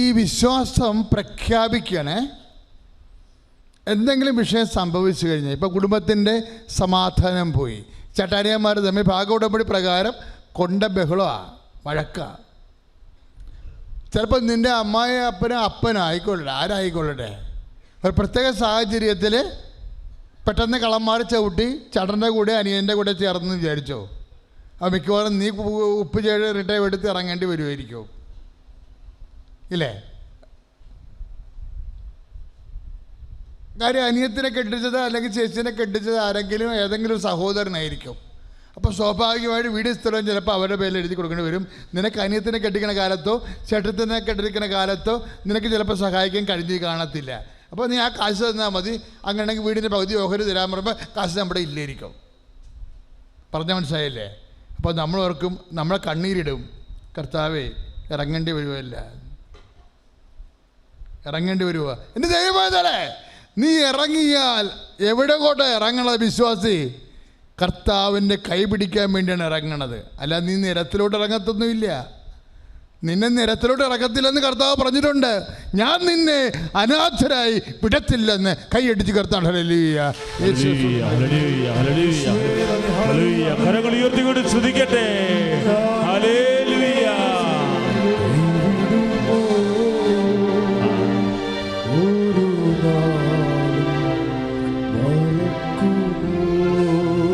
ഈ വിശ്വാസം പ്രഖ്യാപിക്കണേ. എന്തെങ്കിലും വിഷയം സംഭവിച്ചു കഴിഞ്ഞാൽ, ഇപ്പോൾ കുടുംബത്തിൻ്റെ സമാധാനം പോയി, ചട്ടാരിയന്മാർ തമ്മിൽ ഭാഗോടമ്പടി പ്രകാരം കൊണ്ട ബഹളമാണ്, വഴക്കാണ്. ചിലപ്പോൾ നിൻ്റെ അമ്മായി അപ്പനായിക്കൊള്ളട്ടെ, ആരായിക്കൊള്ളട്ടെ, ഒരു പ്രത്യേക സാഹചര്യത്തിൽ പെട്ടെന്ന് കള്ളന്മാർ ചവിട്ടി ചടൻ്റെ കൂടെ അനിയൻ്റെ കൂടെ ചേർന്ന് വിചാരിച്ചോ, അത് മിക്കവാറും നീ ഉപ്പ് ചേഴ് റിട്ടയർ എടുത്ത് ഇറങ്ങേണ്ടി വരുമായിരിക്കും, ഇല്ലേ? കാര്യം അനിയത്തിനെ കെട്ടിച്ചത് അല്ലെങ്കിൽ ചേച്ചിനെ കെട്ടിച്ചത് ആരെങ്കിലും ഏതെങ്കിലും സഹോദരനായിരിക്കും. അപ്പോൾ സ്വാഭാവികമായിട്ട് വീട് സ്ഥലവും ചിലപ്പോൾ അവരുടെ പേരിൽ എഴുതി കൊടുക്കേണ്ടി വരും. നിനക്ക് അനിയത്തിനെ കെട്ടിക്കുന്ന കാലത്തോ ചേട്ടത്തിനെ കെട്ടിരിക്കുന്ന കാലത്തോ നിനക്ക് ചിലപ്പോൾ സഹായിക്കാൻ കഴിഞ്ഞ് കാണത്തില്ല. അപ്പോൾ നീ ആ കാശ് തന്നാൽ മതി, അങ്ങനെയാണെങ്കിൽ വീടിൻ്റെ പകുതി ഓഹരി തരാൻ പറയുമ്പോൾ കാശ് നമ്മുടെ ഇല്ലായിരിക്കും. പറഞ്ഞാൽ മനസ്സിലായില്ലേ? അപ്പോൾ നമ്മൾ ഓർക്കും, നമ്മളെ കണ്ണീരിടും, കർത്താവേ ഇറങ്ങേണ്ടി വരുമല്ല, ഇറങ്ങേണ്ടി വരുക. എൻ്റെ ദൈവമേ, നീ ഇറങ്ങിയാൽ എവിടെ കൊണ്ട് ഇറങ്ങണത്? വിശ്വാസി കർത്താവിൻ്റെ കൈ പിടിക്കാൻ വേണ്ടിയാണ് ഇറങ്ങണത്, അല്ല നീ നിരത്തിലോട്ട് ഇറങ്ങത്തൊന്നുമില്ല. നിന്നെ നിരത്തിലോട്ട് ഇറക്കത്തില്ലെന്ന് കർത്താവ് പറഞ്ഞിട്ടുണ്ട്. ഞാൻ നിന്നെ അനാഥരായി വിടത്തില്ലെന്ന് കൈയടിച്ച് കർത്താവ്. ഹല്ലേലൂയ, കരങ്ങൾ ഉയർത്തിക്കൊണ്ട് സ്തുതിക്കട്ടെ. ഹല്ലേലൂയ.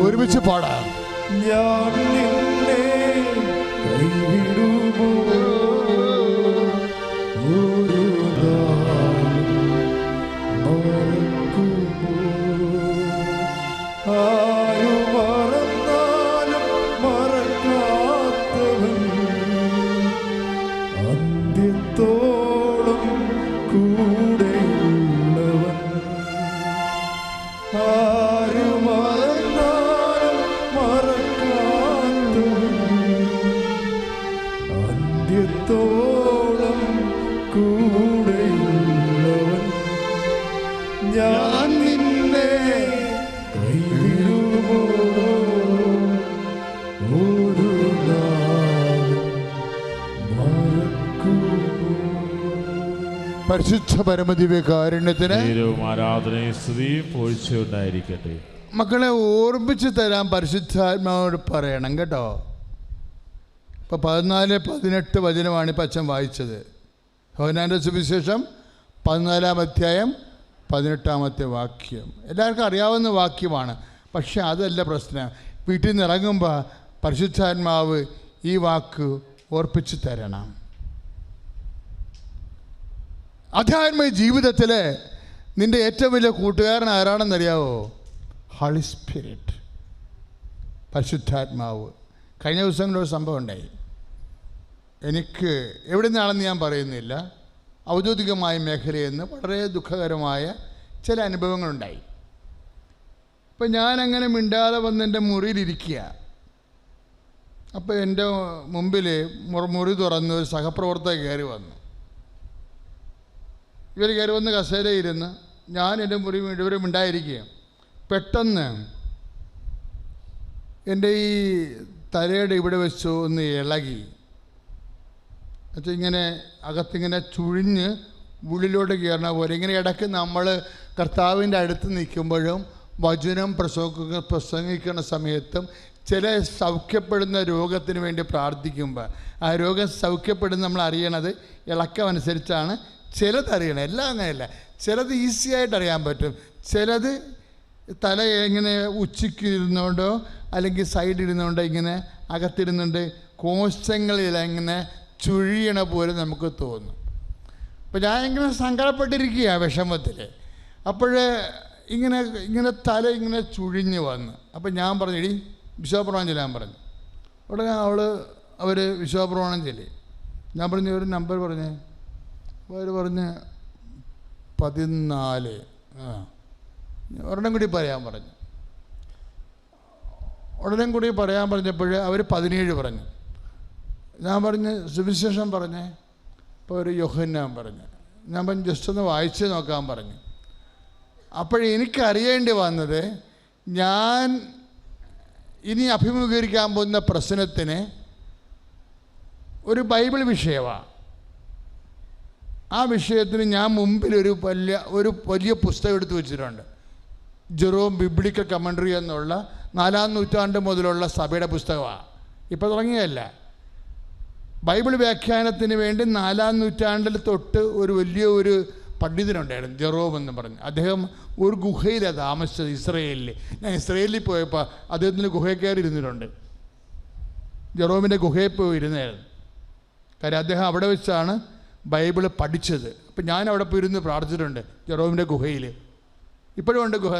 ഒരുമിച്ച് പാടാം. ഞാൻ നിന്നെ കൈവിടുമോ, ഒരു മറക്കുമോ, ആരു മറന്നാലും മറക്കാത്തവൻ, അന്ത്യത്തോളം കൂടെയുള്ളവൻ, ആരു മറന്നാലും മറക്കാത്തവൻ, അന്ത്യത്തോളം കൂടെയുള്ളവൻ, ഞാൻ നിന്നെ കൈവിടുമോ, ഒരു നാളും മറക്കുമോ. പരിശുദ്ധ പരമദിവ്യകാരുണ്യത്തിന് ആരാധനയും സ്തുതിയും പോഴ്ചയുണ്ടായിരിക്കട്ടെ. മക്കളെ ഓർമ്മിച്ച് തരാൻ പരിശുദ്ധാത്മാവോട് പറയണം കേട്ടോ. ഇപ്പോൾ 14-18 വചനമാണ് ഇപ്പം അച്ഛൻ വായിച്ചത്. യോഹന്നാൻ്റെ സുവിശേഷം 14-ാം അധ്യായം 18-ാമത്തെ വാക്യം എല്ലാവർക്കും അറിയാവുന്ന വാക്യമാണ്. പക്ഷെ അതല്ല പ്രശ്നം. വീട്ടിൽ നിന്ന് ഇറങ്ങുമ്പോൾ പരിശുദ്ധാത്മാവ് ഈ വാക്ക് ഓർപ്പിച്ച് തരണം. ആധ്യാത്മിക ജീവിതത്തിൽ നിൻ്റെ ഏറ്റവും വലിയ കൂട്ടുകാരൻ ആരാണെന്നറിയാവോ? ഹോളി സ്പിരിറ്റ്, പരിശുദ്ധാത്മാവ്. കഴിഞ്ഞ ദിവസങ്ങളൊരു സംഭവം ഉണ്ടായി. എനിക്ക് എവിടെ നിന്നാണെന്ന് ഞാൻ പറയുന്നില്ല, ഔദ്യോഗികമായ മേഖലയിൽ നിന്ന് വളരെ ദുഃഖകരമായ ചില അനുഭവങ്ങളുണ്ടായി. അപ്പം ഞാനങ്ങനെ മിണ്ടാതെ വന്ന് എൻ്റെ മുറിയിലിരിക്കുക. അപ്പോൾ എൻ്റെ മുമ്പിൽ മുറി തുറന്ന് ഒരു സഹപ്രവർത്തകർ കയറി വന്നു. ഇവർ കയറി വന്ന് കസേരയിരുന്ന് ഞാൻ എൻ്റെ മുറി ഇവർ മിണ്ടായിരിക്കുക. പെട്ടെന്ന് എൻ്റെ ഈ തലയുടെ ഇവിടെ വെച്ച് ഒന്ന് ഇളകി. എന്നുവെച്ചാൽ ഇങ്ങനെ അകത്തിങ്ങനെ ചുഴിഞ്ഞ് ഉള്ളിലോട്ട് കയറണ പോലെ. ഇങ്ങനെ ഇടയ്ക്ക് നമ്മൾ കർത്താവിൻ്റെ അടുത്ത് നിൽക്കുമ്പോഴും വചനം പ്രസംഗിക്കുന്ന സമയത്തും ചില സൗഖ്യപ്പെടുന്ന രോഗത്തിന് വേണ്ടി പ്രാർത്ഥിക്കുമ്പോൾ ആ രോഗം സൗഖ്യപ്പെടുന്ന നമ്മൾ അറിയണത് ഇളക്കമനുസരിച്ചാണ്. ചിലതറിയണം, എല്ലാം അങ്ങനെയല്ല. ചിലത് ഈസിയായിട്ട് അറിയാൻ പറ്റും, ചിലത് തല ഇങ്ങനെ ഉച്ചയ്ക്ക് ഇരുന്നുകൊണ്ടോ അല്ലെങ്കിൽ സൈഡിരുന്നുകൊണ്ടോ ഇങ്ങനെ അകത്തിരുന്നുകൊണ്ട് കോശങ്ങളിൽ ഇങ്ങനെ ചുഴിയണ പോലെ നമുക്ക് തോന്നും. അപ്പോൾ ഞാനിങ്ങനെ സങ്കടപ്പെട്ടിരിക്കുക വിഷമത്തിൽ. അപ്പോൾ ഇങ്ങനെ തല ഇങ്ങനെ ചുഴിഞ്ഞ് വന്ന്. അപ്പം ഞാൻ പറഞ്ഞു, എടി വിശ്വാസപ്രമാണം ചെല്ലാൻ പറഞ്ഞു. ഉടനെ അവർ വിശ്വാസപ്രമാണം ചൊല്ലി. ഞാൻ പറഞ്ഞു ഒരു നമ്പർ പറഞ്ഞേ. അവർ പറഞ്ഞ് 14. ഒരെണ്ണം കൂടി പറയാൻ പറഞ്ഞു. ഉടനെ കൂടി പറയാൻ പറഞ്ഞപ്പോൾ അവർ 17 പറഞ്ഞു. ഞാൻ പറഞ്ഞ് സുവിശേഷം പറഞ്ഞേ. അപ്പോൾ ഒരു യോഹന്നാൻ പറഞ്ഞു. ഞാൻ പറഞ്ഞു ജസ്റ്റ് ഒന്ന് വായിച്ച് നോക്കാൻ പറഞ്ഞു. അപ്പോഴെനിക്കറിയേണ്ടി വന്നത് ഞാൻ ഇനി അഭിമുഖീകരിക്കാൻ പോകുന്ന പ്രശ്നത്തിന് ഒരു ബൈബിൾ വിഷയമാണ്. ആ വിഷയത്തിന് ഞാൻ മുമ്പിൽ ഒരു വലിയ പുസ്തകം എടുത്തു വെച്ചിട്ടുണ്ട്. ജെറോം ബിബ്ലിക്കൽ കമൻട്രി എന്നുള്ള 4-ാം നൂറ്റാണ്ട് മുതലുള്ള സഭയുടെ പുസ്തകമാണ്. ഇപ്പോൾ തുടങ്ങിയതല്ല. ബൈബിൾ വ്യാഖ്യാനത്തിന് വേണ്ടി 4-ാം നൂറ്റാണ്ടിൽ തൊട്ട് ഒരു പണ്ഡിതനുണ്ടായിരുന്നു, ജെറോം എന്ന് പറഞ്ഞു. അദ്ദേഹം ഒരു ഗുഹയിലാണ് താമസിച്ചത് ഇസ്രയേലിൽ. ഞാൻ ഇസ്രയേലിൽ പോയപ്പോൾ അദ്ദേഹത്തിന് ഗുഹയിൽ കയറി ഇരുന്നിട്ടുണ്ട്. ജെറോമിൻ്റെ ഗുഹയിൽ പോയി ഇരുന്നായിരുന്നു. കാര്യം അദ്ദേഹം അവിടെ വെച്ചാണ് ബൈബിൾ പഠിച്ചത്. അപ്പം ഞാൻ അവിടെ പോയി ഇരുന്ന് പ്രാർത്ഥിച്ചിട്ടുണ്ട് ജെറോമിൻ്റെ ഗുഹയിൽ. ഇപ്പോഴും ഉണ്ട് ഗുഹ.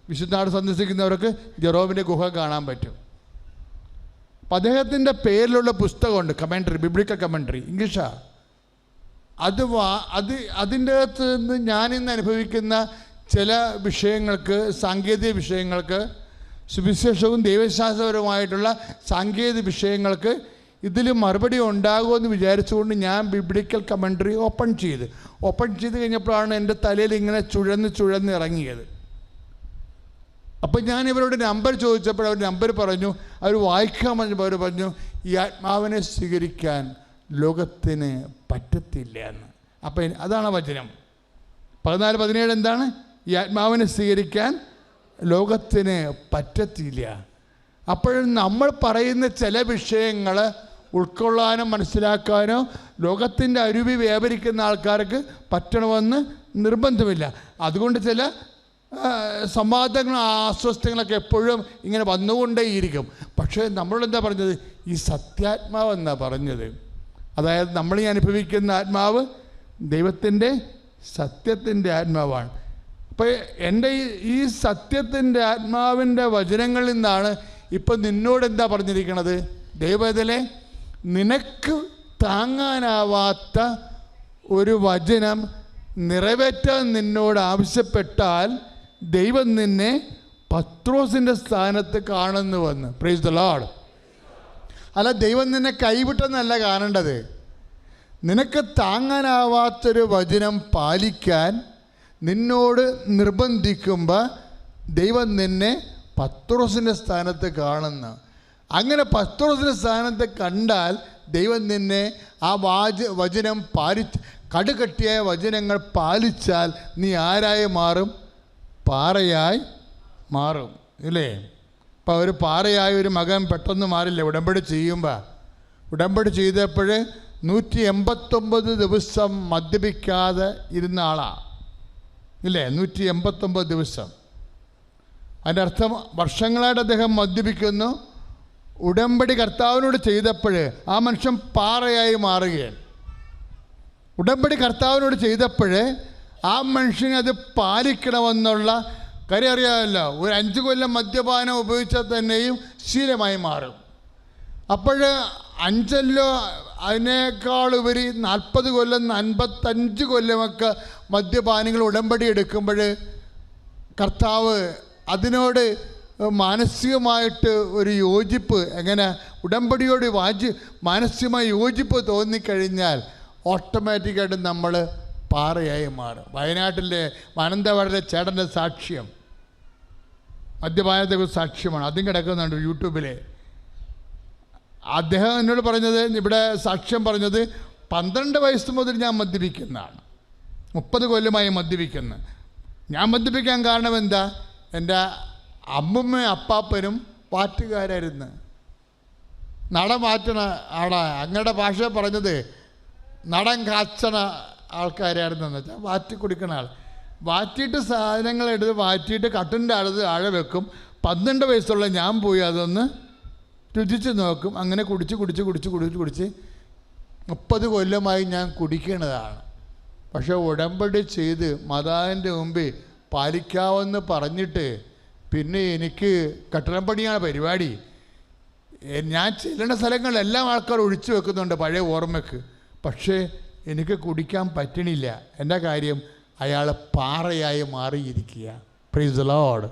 വിശുദ്ധനാട് സന്ദർശിക്കുന്നവർക്ക് ജെറോമിൻ്റെ ഗുഹ കാണാൻ പറ്റും. അപ്പം അദ്ദേഹത്തിൻ്റെ പേരിലുള്ള പുസ്തകമുണ്ട്, കമൻട്രി, ബിബ്ലിക്കൽ കമൻട്രി, ഇംഗ്ലീഷാണ്. അതിൻ്റെ അകത്ത് നിന്ന് ഞാനിന്ന് അനുഭവിക്കുന്ന ചില വിഷയങ്ങൾക്ക്, സാങ്കേതിക വിഷയങ്ങൾക്ക്, സുവിശേഷവും ദൈവശാസ്ത്രപരമായിട്ടുള്ള സാങ്കേതിക വിഷയങ്ങൾക്ക് ഇതിൽ മറുപടി ഉണ്ടാകുമെന്ന് വിചാരിച്ചുകൊണ്ട് ഞാൻ ബിബ്ലിക്കൽ കമൻട്രി ഓപ്പൺ ചെയ്ത് കഴിഞ്ഞപ്പോഴാണ് എൻ്റെ തലയിൽ ഇങ്ങനെ ചുഴന്ന് ഇറങ്ങിയത്. അപ്പം ഞാൻ ഇവരോട് നമ്പർ ചോദിച്ചപ്പോൾ അവർ നമ്പർ പറഞ്ഞു. അവർ വായിക്കാൻ പറഞ്ഞപ്പോൾ അവർ പറഞ്ഞു, ഈ ആത്മാവിനെ സ്വീകരിക്കാൻ ലോകത്തിന് പറ്റത്തില്ല എന്ന്. അപ്പം അതാണ് വചനം. 14-17 എന്താണ്? ഈ ആത്മാവിനെ സ്വീകരിക്കാൻ ലോകത്തിന് പറ്റത്തില്ല. അപ്പോഴും നമ്മൾ പറയുന്ന ചില വിഷയങ്ങൾ ഉൾക്കൊള്ളാനോ മനസ്സിലാക്കാനോ ലോകത്തിൻ്റെ അരുവി വ്യാപരിക്കുന്ന ആൾക്കാർക്ക് പറ്റണമെന്ന് നിർബന്ധമില്ല. അതുകൊണ്ട് ചില സംവാദങ്ങളും അസ്വസ്ഥങ്ങളൊക്കെ എപ്പോഴും ഇങ്ങനെ വന്നുകൊണ്ടേയിരിക്കും. പക്ഷേ നമ്മളെന്താ പറഞ്ഞത്? ഈ സത്യാത്മാവെന്നാണ് പറഞ്ഞത്. അതായത് നമ്മൾ ഈ അനുഭവിക്കുന്ന ആത്മാവ് ദൈവത്തിൻ്റെ സത്യത്തിൻ്റെ ആത്മാവാണ്. അപ്പോൾ എൻ്റെ ഈ സത്യത്തിൻ്റെ ആത്മാവിൻ്റെ വചനങ്ങളിൽ നിന്നാണ് ഇപ്പം നിന്നോട് എന്താ പറഞ്ഞിരിക്കണത്? ദൈവത്തിലെ നിനക്ക് താങ്ങാനാവാത്ത ഒരു വചനം നിറവേറ്റാൻ നിന്നോട് ആവശ്യപ്പെട്ടാൽ ദൈവം നിന്നെ പത്രോസിൻ്റെ സ്ഥാനത്ത് കാണുന്നുവെന്ന്. Price the Lord. അല്ല, ദൈവം നിന്നെ കൈവിട്ടെന്നല്ല കാണേണ്ടത്. നിനക്ക് താങ്ങാനാവാത്തൊരു വചനം പാലിക്കാൻ നിന്നോട് നിർബന്ധിക്കുമ്പോൾ ദൈവം നിന്നെ പത്രോസിൻ്റെ സ്ഥാനത്ത് കാണുന്നു. അങ്ങനെ പത്രോസിൻ്റെ സ്ഥാനത്ത് കണ്ടാൽ ദൈവം നിന്നെ ആ വചനം കടുകട്ടിയായ വചനങ്ങൾ പാലിച്ചാൽ നീ ആരായി മാറും? പാറയായി മാറും, ഇല്ലേ? അപ്പോൾ ഒരു പാറയായ ഒരു മകൻ പെട്ടെന്ന് മാറില്ല. ഉടമ്പടി ചെയ്യുമ്പോൾ, ഉടമ്പടി ചെയ്തപ്പോൾ 189 ദിവസം മദ്യപിക്കാതെ ഇരുന്ന ആളാണ്, ഇല്ലേ? 189 ദിവസം. അതിൻ്റെ അർത്ഥം വർഷങ്ങളായിട്ട് അദ്ദേഹം മദ്യപിക്കുന്നു. ഉടമ്പടി കർത്താവിനോട് ചെയ്തപ്പോൾ ആ മനുഷ്യൻ പാറയായി മാറുകയാണ്. ഉടമ്പടി കർത്താവിനോട് ചെയ്തപ്പോൾ ആ മനുഷ്യനെ അത് പാലിക്കണമെന്നുള്ള കാര്യം അറിയാമല്ലോ. ഒരു 5 കൊല്ലം മദ്യപാനം ഉപയോഗിച്ചാൽ തന്നെയും ശീലമായി മാറും. അപ്പോൾ 5 അതിനേക്കാളുപരി 40 കൊല്ലം 55 കൊല്ലമൊക്കെ മദ്യപാനികൾ ഉടമ്പടി എടുക്കുമ്പോൾ കർത്താവ് അതിനോട് മാനസികമായിട്ട് ഒരു യോജിപ്പ്, എങ്ങനെ ഉടമ്പടിയോട് മാനസികമായ യോജിപ്പ് തോന്നിക്കഴിഞ്ഞാൽ ഓട്ടോമാറ്റിക്കായിട്ട് നമ്മൾ പാറയായി മാറും. വയനാട്ടിലെ മാനന്തവാടിലെ ചേട്ടൻ്റെ സാക്ഷ്യം, മദ്യപാനത്തെക്കുറിച്ച് സാക്ഷ്യമാണ്. അതും കിടക്കുന്നുണ്ട് യൂട്യൂബിൽ. അദ്ദേഹം എന്നോട് പറഞ്ഞത്, ഇവിടെ സാക്ഷ്യം പറഞ്ഞത്, 12 വയസ്സ് മുതൽ ഞാൻ മദ്യപിക്കുന്നതാണ്, 30 കൊല്ലമായി മദ്യപിക്കുന്നു. ഞാൻ മദ്യപിക്കാൻ കാരണം എന്താ? എൻ്റെ അമ്മമ്മയും അപ്പാപ്പനും പാറ്റുകാരായിരുന്നു, നട മാറ്റണ ആളാ. അങ്ങയുടെ ഭാഷ പറഞ്ഞത് നടൻ കാച്ചണ ആൾക്കാരായിരുന്നെന്ന് വെച്ചാൽ വാറ്റി കുടിക്കണ ആൾ. വാറ്റിയിട്ട് സാധനങ്ങൾ എടുത്ത് വാറ്റിയിട്ട് കട്ടിൻ്റെ അടുത്ത് ആഴെ വെക്കും. 12 വയസ്സുള്ള ഞാൻ പോയി അതൊന്ന് രുചിച്ച് നോക്കും. അങ്ങനെ കുടിച്ച് 30 കൊല്ലമായി ഞാൻ കുടിക്കണതാണ്. പക്ഷേ ഉടമ്പടി ചെയ്ത് മാതാവിൻ്റെ മുമ്പിൽ പാലിക്കാമെന്ന് പറഞ്ഞിട്ട് പിന്നെ എനിക്ക് കെട്ടിടം പണിയാണ് പരിപാടി. ഞാൻ ചെല്ലുന്ന സ്ഥലങ്ങളിലെല്ലാം ആൾക്കാർ ഒഴിച്ചു വെക്കുന്നുണ്ട് പഴയ ഓർമ്മയ്ക്ക്. പക്ഷേ എനിക്ക് കുടിക്കാൻ പറ്റണില്ല. എൻ്റെ കാര്യം, അയാൾ പാറയായി മാറിയിരിക്കുക. Praise the lord.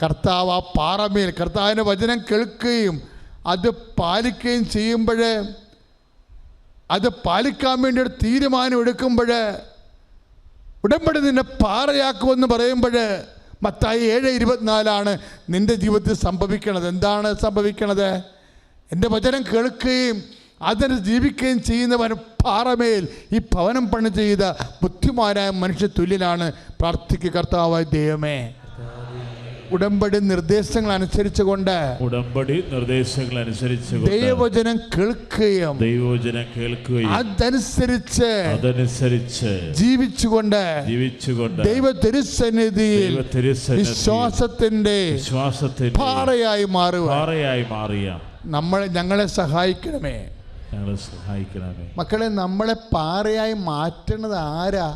കർത്താവ് ആ പാറമേൽ കർത്താവിൻ്റെ വചനം കേൾക്കുകയും അത് പാലിക്കുകയും ചെയ്യുമ്പോൾ, അത് പാലിക്കാൻ വേണ്ടി ഒരു തീരുമാനം എടുക്കുമ്പോൾ, ഉടമ്പടി നിന്നെ പാറയാക്കുമെന്ന് പറയുമ്പോൾ, മത്തായി 7:24 നിൻ്റെ ജീവിതത്തിൽ സംഭവിക്കണത്. എന്താണ് സംഭവിക്കണത്? എൻ്റെ വചനം കേൾക്കുകയും അതിന് ജീവിക്കുകയും ചെയ്യുന്നവൻ പാറമേൽ ഈ ഭവനം പണി ചെയ്ത ബുദ്ധിമാനായ മനുഷ്യ തുല്യനാണ്. പ്രാർത്ഥിക്കുക, കർത്താവായ ദൈവമേ, ഉടമ്പടി നിർദ്ദേശങ്ങൾ അനുസരിച്ചുകൊണ്ട് ദൈവവചനം കേൾക്കുകയും അതനുസരിച്ച് ജീവിച്ചുകൊണ്ട് ദൈവ തിരുസന്നിധിയിൽ വിശ്വാസത്തിന്റെ പാറയായി മാറിയ ഞങ്ങളെ സഹായിക്കണമേ. മക്കളെ, നമ്മളെ പാറയായി മാറ്റുന്നത് ആരാ?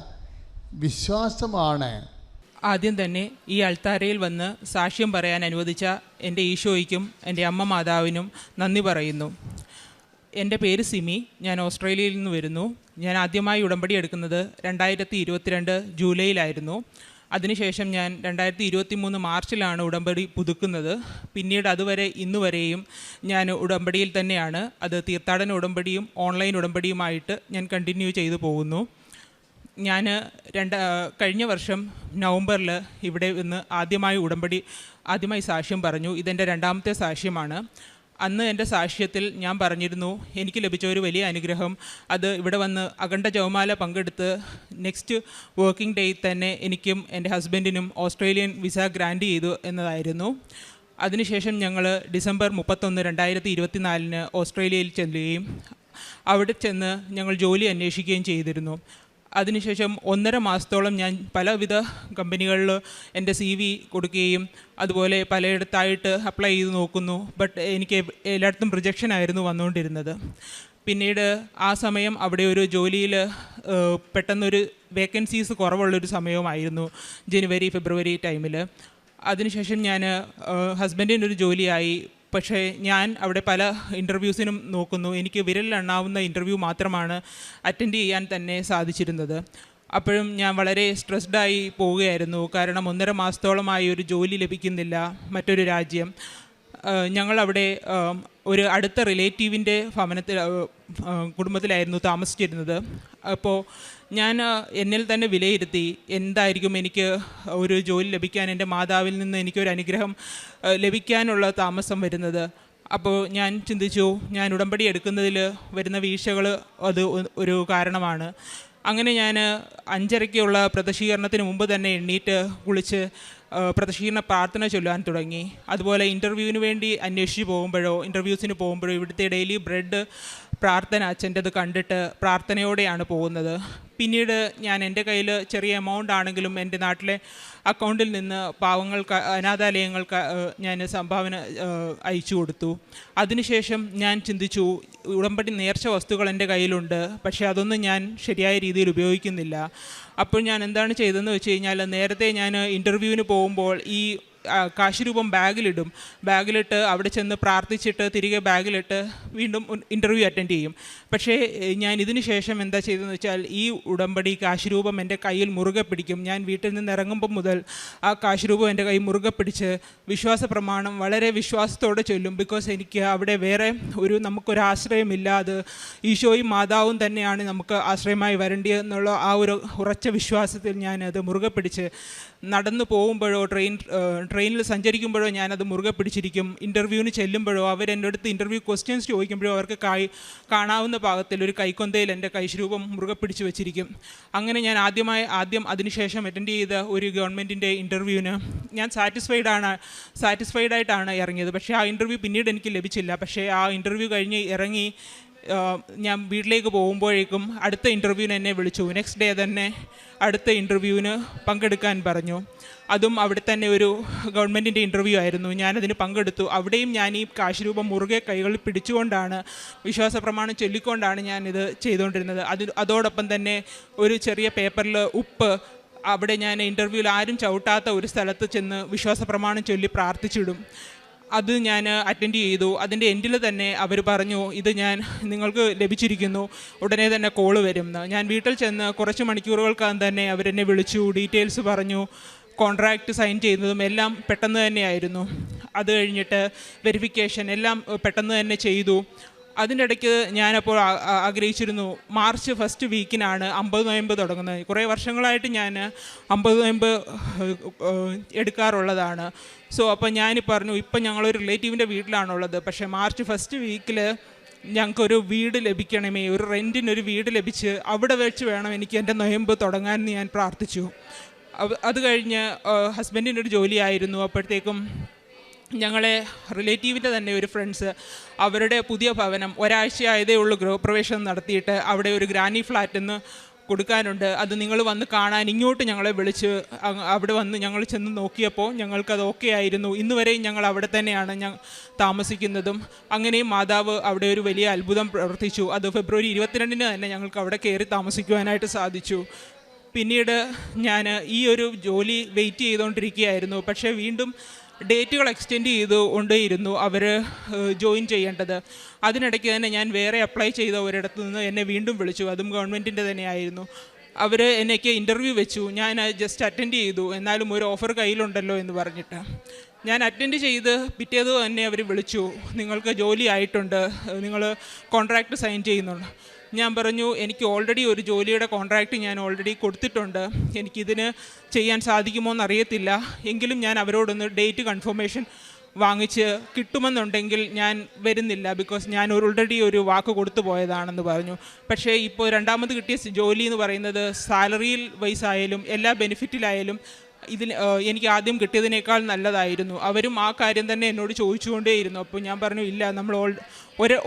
വിശ്വാസമാണ്. ആദ്യം തന്നെ ഈ അൾത്താരയിൽ വന്ന് സാക്ഷ്യം പറയാൻ അനുവദിച്ച എൻ്റെ ഈശോയ്ക്കും എൻ്റെ അമ്മ മാതാവിനും നന്ദി പറയുന്നു. എൻ്റെ പേര് സിമി. ഞാൻ ഓസ്ട്രേലിയയിൽ നിന്ന് വരുന്നു. ഞാൻ ആദ്യമായി ഉടമ്പടി എടുക്കുന്നത് 2022 ജൂലൈയിലായിരുന്നു. അതിനുശേഷം ഞാൻ 2023 മാർച്ചിലാണ് ഉടമ്പടി പുതുക്കുന്നത്. പിന്നീട് അതുവരെ ഇന്നുവരെയും ഞാൻ ഉടമ്പടിയിൽ തന്നെയാണ്. അത് തീർത്ഥാടന ഉടമ്പടിയും ഓൺലൈൻ ഉടമ്പടിയുമായിട്ട് ഞാൻ കണ്ടിന്യൂ ചെയ്തു പോകുന്നു. ഞാൻ കഴിഞ്ഞ വർഷം നവംബറിൽ ഇവിടെ നിന്ന് ആദ്യമായി സാക്ഷ്യം പറഞ്ഞു. ഇതെൻ്റെ രണ്ടാമത്തെ സാക്ഷ്യമാണ്. അന്ന് എൻ്റെ സാക്ഷ്യത്തിൽ ഞാൻ പറഞ്ഞിരുന്നു, എനിക്ക് ലഭിച്ച ഒരു വലിയ അനുഗ്രഹം അത് ഇവിടെ വന്ന് അഖണ്ഡ ജപമാല പങ്കെടുത്ത് നെക്സ്റ്റ് വർക്കിംഗ് ഡേയിൽ തന്നെ എനിക്കും എൻ്റെ ഹസ്ബൻഡിനും ഓസ്ട്രേലിയൻ വിസ ഗ്രാൻഡ് ചെയ്തു എന്നതായിരുന്നു. അതിനുശേഷം ഞങ്ങൾ ഡിസംബർ 31, 2024 ഓസ്ട്രേലിയയിൽ ചെല്ലുകയും അവിടെ ചെന്ന് ഞങ്ങൾ ജോലി അന്വേഷിക്കുകയും ചെയ്തിരുന്നു. അതിനുശേഷം 1.5 മാസത്തോളം ഞാൻ പലവിധ കമ്പനികളിൽ എൻ്റെ CV കൊടുക്കുകയും അതുപോലെ പലയിടത്തായിട്ട് അപ്ലൈ ചെയ്ത് നോക്കുന്നു. ബട്ട് എനിക്ക് എല്ലായിടത്തും റിജക്ഷൻ ആയിരുന്നു വന്നുകൊണ്ടിരുന്നത്. പിന്നീട് ആ സമയം അവിടെ ഒരു ജോലിയിൽ പെട്ടെന്നൊരു വേക്കൻസീസ് കുറവുള്ളൊരു സമയമായിരുന്നു, ജനുവരി ഫെബ്രുവരി ടൈമിൽ. അതിനുശേഷം ഞാൻ ഹസ്ബൻഡിനൊരു ജോലിയായി. പക്ഷേ ഞാൻ അവിടെ പല ഇൻ്റർവ്യൂസിനും നോക്കുന്നു. എനിക്ക് വിരലിലെണ്ണാവുന്ന ഇൻ്റർവ്യൂ മാത്രമാണ് അറ്റൻഡ് ചെയ്യാൻ തന്നെ സാധിച്ചിരുന്നത്. അപ്പോഴും ഞാൻ വളരെ സ്ട്രെസ്ഡായി പോവുകയായിരുന്നു. കാരണം 1.5 മാസത്തോളമായി ഒരു ജോലി ലഭിക്കുന്നില്ല, മറ്റൊരു രാജ്യം. ഞങ്ങളവിടെ ഒരു അടുത്ത റിലേറ്റീവിൻ്റെ കുടുംബത്തിലായിരുന്നു താമസിച്ചിരുന്നത്. അപ്പോൾ ഞാൻ എന്നിൽ തന്നെ വിലയിരുത്തി എന്തായിരിക്കും എനിക്ക് ഒരു ജോലി ലഭിക്കാൻ, എൻ്റെ മാതാവിൽ നിന്ന് എനിക്കൊരു അനുഗ്രഹം ലഭിക്കാനുള്ള താമസം വരുന്നത്. അപ്പോൾ ഞാൻ ചിന്തിച്ചു, ഞാൻ ഉടമ്പടി എടുക്കുന്നതിൽ വരുന്ന വീഴ്ചകൾ അത് ഒരു കാരണമാണ്. അങ്ങനെ ഞാൻ 5:30 പ്രദക്ഷീകരണത്തിന് മുമ്പ് തന്നെ എണ്ണീറ്റ് കുളിച്ച് പ്രദക്ഷീകരണ പ്രാർത്ഥന ചൊല്ലാൻ തുടങ്ങി. അതുപോലെ ഇൻ്റർവ്യൂവിന് വേണ്ടി ഇൻ്റർവ്യൂസിന് പോകുമ്പോഴോ ഇവിടുത്തെ ഡെയിലി ബ്രെഡ് പ്രാർത്ഥന അച്ഛൻ്റെത് കണ്ടിട്ട് പ്രാർത്ഥനയോടെയാണ് പോകുന്നത്. പിന്നീട് ഞാൻ എൻ്റെ കയ്യിൽ ചെറിയ എമൗണ്ട് ആണെങ്കിലും എൻ്റെ നാട്ടിലെ അക്കൗണ്ടിൽ നിന്ന് പാവങ്ങൾക്ക്, അനാഥാലയങ്ങൾക്ക് ഞാൻ സംഭാവന അയച്ചു കൊടുത്തു. അതിനുശേഷം ഞാൻ ചിന്തിച്ചു, ഉടമ്പടി നേർച്ച വസ്തുക്കൾ എൻ്റെ കയ്യിലുണ്ട്, പക്ഷേ അതൊന്നും ഞാൻ ശരിയായ രീതിയിൽ ഉപയോഗിക്കുന്നില്ല. അപ്പോൾ ഞാൻ എന്താണ് ചെയ്തതെന്ന് വെച്ച് കഴിഞ്ഞാൽ, നേരത്തെ ഞാൻ ഇൻ്റർവ്യൂവിന് പോകുമ്പോൾ ഈ കാശുരൂപം ബാഗിലിട്ട് അവിടെ ചെന്ന് പ്രാർത്ഥിച്ചിട്ട് തിരികെ ബാഗിലിട്ട് വീണ്ടും ഇൻ്റർവ്യൂ അറ്റൻഡ് ചെയ്യും. പക്ഷേ ഞാൻ ഇതിന് ശേഷം എന്താ ചെയ്തതെന്ന് വെച്ചാൽ, ഈ ഉടമ്പടി കാശുരൂപം എൻ്റെ കയ്യിൽ മുറുകെ പിടിക്കും. ഞാൻ വീട്ടിൽ നിന്ന് ഇറങ്ങുമ്പം മുതൽ ആ കാശുരൂപം എൻ്റെ കൈ മുറുകെ പിടിച്ച് വിശ്വാസ പ്രമാണം വളരെ വിശ്വാസത്തോടെ ചൊല്ലും. ബിക്കോസ് എനിക്ക് അവിടെ വേറെ നമുക്കൊരാശ്രയമില്ല, അത് ഈശോയും മാതാവും തന്നെയാണ് നമുക്ക് ആശ്രയമായി വരേണ്ടതെന്നുള്ള ആ ഒരു ഉറച്ച വിശ്വാസത്തിൽ ഞാനത് മുറുകെ പിടിച്ച് നടന്നു പോകുമ്പോഴോ ട്രെയിനിൽ സഞ്ചരിക്കുമ്പോഴോ ഞാനത് മുറുകെ പിടിച്ചിരിക്കും. ഇൻ്റർവ്യൂവിന് ചെല്ലുമ്പോഴോ അവരെൻ്റെ അടുത്ത് ഇൻ്റർവ്യൂ ക്വസ്റ്റ്യൻസ് ചോദിക്കുമ്പോഴോ അവർക്ക് കാണാവുന്ന പാകത്തിൽ ഒരു കൈക്കൊന്തയിൽ എൻ്റെ കൈശരൂപം മുറുകെ പിടിച്ച് വെച്ചിരിക്കും. അങ്ങനെ ഞാൻ ആദ്യം അതിനുശേഷം അറ്റൻഡ് ചെയ്ത ഒരു ഗവൺമെൻറ്റിൻ്റെ ഇൻ്റർവ്യൂവിന് ഞാൻ സാറ്റിസ്ഫൈഡായിട്ടാണ് ഇറങ്ങിയത്. പക്ഷേ ആ ഇൻ്റർവ്യൂ പിന്നീട് എനിക്ക് ലഭിച്ചില്ല. പക്ഷേ ആ ഇൻ്റർവ്യൂ കഴിഞ്ഞ് ഇറങ്ങി ഞാൻ വീട്ടിലേക്ക് പോകുമ്പോഴേക്കും അടുത്ത ഇൻ്റർവ്യൂവിന് എന്നെ വിളിച്ചു. നെക്സ്റ്റ് ഡേ തന്നെ അടുത്ത ഇൻ്റർവ്യൂവിന് പങ്കെടുക്കാൻ പറഞ്ഞു. അതും അവിടെ തന്നെ ഒരു ഗവൺമെൻറ്റിൻ്റെ ഇൻ്റർവ്യൂ ആയിരുന്നു. ഞാനതിന് പങ്കെടുത്തു. അവിടെയും ഞാൻ ഈ കാശുരൂപം മുറുകെ കൈകളിൽ പിടിച്ചുകൊണ്ടാണ്, വിശ്വാസ പ്രമാണം ചൊല്ലിക്കൊണ്ടാണ് ഞാനിത് ചെയ്തുകൊണ്ടിരുന്നത്. അതോടൊപ്പം തന്നെ ഒരു ചെറിയ പേപ്പറിൽ ഉപ്പ്, അവിടെ ഞാൻ ഇൻ്റർവ്യൂവിൽ ആരും ചവിട്ടാത്ത ഒരു സ്ഥലത്ത് ചെന്ന് വിശ്വാസ പ്രമാണം ചൊല്ലി പ്രാർത്ഥിച്ചിടും. അത് ഞാൻ അറ്റൻഡ് ചെയ്തു. അതിൻ്റെ എൻഡിൽ തന്നെ അവർ പറഞ്ഞു, ഇത് നിങ്ങൾക്ക് ലഭിച്ചിരിക്കുന്നു, ഉടനെ തന്നെ കോള് വരുമെന്ന്. ഞാൻ വീട്ടിൽ ചെന്ന് കുറച്ച് മണിക്കൂറുകൾക്കകം തന്നെ അവരെന്നെ വിളിച്ചു, ഡീറ്റെയിൽസ് പറഞ്ഞു. കോൺട്രാക്റ്റ് സൈൻ ചെയ്യുന്നതും എല്ലാം പെട്ടെന്ന് തന്നെയായിരുന്നു. അത് കഴിഞ്ഞിട്ട് വെരിഫിക്കേഷൻ എല്ലാം പെട്ടെന്ന് തന്നെ ചെയ്തു. അതിൻ്റെ ഇടയ്ക്ക് ഞാനപ്പോൾ ആഗ്രഹിച്ചിരുന്നു, മാർച്ച് ഫസ്റ്റ് വീക്കിനാണ് 50 നോയമ്പ് തുടങ്ങുന്നത്. കുറേ വർഷങ്ങളായിട്ട് ഞാൻ 50 നോയമ്പ് എടുക്കാറുള്ളതാണ്. അപ്പോൾ ഞാൻ പറഞ്ഞു, ഇപ്പം ഞങ്ങളൊരു റിലേറ്റീവിൻ്റെ വീട്ടിലാണുള്ളത്. പക്ഷേ മാർച്ച് ഫസ്റ്റ് വീക്കിൽ ഞങ്ങൾക്കൊരു വീട് ലഭിക്കണമേ, ഒരു റെൻറ്റിനൊരു വീട് ലഭിച്ച് അവിടെ വെച്ച് വേണം എനിക്ക് എൻ്റെ നൊയമ്പ് തുടങ്ങാമെന്ന് ഞാൻ പ്രാർത്ഥിച്ചു. അത് കഴിഞ്ഞ് ഹസ്ബൻഡിനൊരു ജോലിയായിരുന്നു. അപ്പോഴത്തേക്കും ഞങ്ങളെ റിലേറ്റീവിൻ്റെ തന്നെ ഒരു ഫ്രണ്ട്സ് അവരുടെ പുതിയ ഭവനം ഒരാഴ്ചയായതേ ഉള്ളൂ ഗൃഹപ്രവേശനം നടത്തിയിട്ട് അവിടെ ഒരു ഗ്രാനി ഫ്ലാറ്റ് എന്ന് കൊടുക്കാനുണ്ട്, അത് നിങ്ങൾ വന്ന് കാണാൻ ഇങ്ങോട്ട് ഞങ്ങളെ വിളിച്ച് അവിടെ വന്ന് ഞങ്ങൾ ചെന്ന് നോക്കിയപ്പോൾ ഞങ്ങൾക്കത് ഓക്കെ ആയിരുന്നു. ഇന്ന് വരെയും ഞങ്ങൾ അവിടെ തന്നെയാണ് താമസിക്കുന്നതും. അങ്ങനെയും മാതാവ് അവിടെ ഒരു വലിയ അത്ഭുതം പ്രവർത്തിച്ചു. അത് ഫെബ്രുവരി 22 തന്നെ ഞങ്ങൾക്ക് അവിടെ കയറി താമസിക്കുവാനായിട്ട് സാധിച്ചു. പിന്നീട് ഞാൻ ഈ ഒരു ജോലി വെയിറ്റ് ചെയ്തുകൊണ്ടിരിക്കുകയായിരുന്നു. പക്ഷേ വീണ്ടും ഡേറ്റുകൾ എക്സ്റ്റെൻഡ് ചെയ്തുകൊണ്ടേയിരുന്നു അവർ ജോയിൻ ചെയ്യേണ്ടത്. അതിനിടയ്ക്ക് തന്നെ ഞാൻ വേറെ അപ്ലൈ ചെയ്ത ഒരിടത്തു നിന്ന് എന്നെ വീണ്ടും വിളിച്ചു. അതും ഗവൺമെൻറ്റിൻ്റെ തന്നെയായിരുന്നു. അവർ എനിക്ക് ഇൻ്റർവ്യൂ വെച്ചു. ഞാൻ ജസ്റ്റ് അറ്റൻഡ് ചെയ്തു. എന്നാലും ഒരു ഓഫർ കയ്യിലുണ്ടല്ലോ എന്ന് പറഞ്ഞിട്ട് ഞാൻ അറ്റൻഡ് ചെയ്ത് പിറ്റേത് തന്നെ അവർ വിളിച്ചു, നിങ്ങൾക്ക് ജോലി ആയിട്ടുണ്ട്, നിങ്ങൾ കോൺട്രാക്റ്റ് സൈൻ ചെയ്യുന്നുണ്ട്. ഞാൻ പറഞ്ഞു, എനിക്ക് ഓൾറെഡി ഒരു ജോലിയുടെ കോൺട്രാക്റ്റ് ഞാൻ ഓൾറെഡി കൊടുത്തിട്ടുണ്ട്, എനിക്കിതിന് ചെയ്യാൻ സാധിക്കുമോ എന്നറിയത്തില്ല, എങ്കിലും ഞാൻ അവരോടൊന്ന് ഡേറ്റ് കൺഫർമേഷൻ വാങ്ങിച്ച് കിട്ടുമെന്നുണ്ടെങ്കിൽ ഞാൻ വരുന്നില്ല, ബിക്കോസ് ഞാൻ ഓൾറെഡി ഒരു വാക്ക് കൊടുത്തു പോയതാണെന്ന് പറഞ്ഞു. പക്ഷേ ഇപ്പോൾ രണ്ടാമത് കിട്ടിയ ജോലി എന്ന് പറയുന്നത് സാലറിയിൽ വൈസ് ആയാലും എല്ലാ ബെനിഫിറ്റിലായാലും എനിക്ക് ആദ്യം കിട്ടിയതിനേക്കാൾ നല്ലതായിരുന്നു. അവരും ആ കാര്യം തന്നെ എന്നോട് ചോദിച്ചുകൊണ്ടേയിരുന്നു. അപ്പോൾ ഞാൻ പറഞ്ഞു, ഇല്ല, നമ്മൾ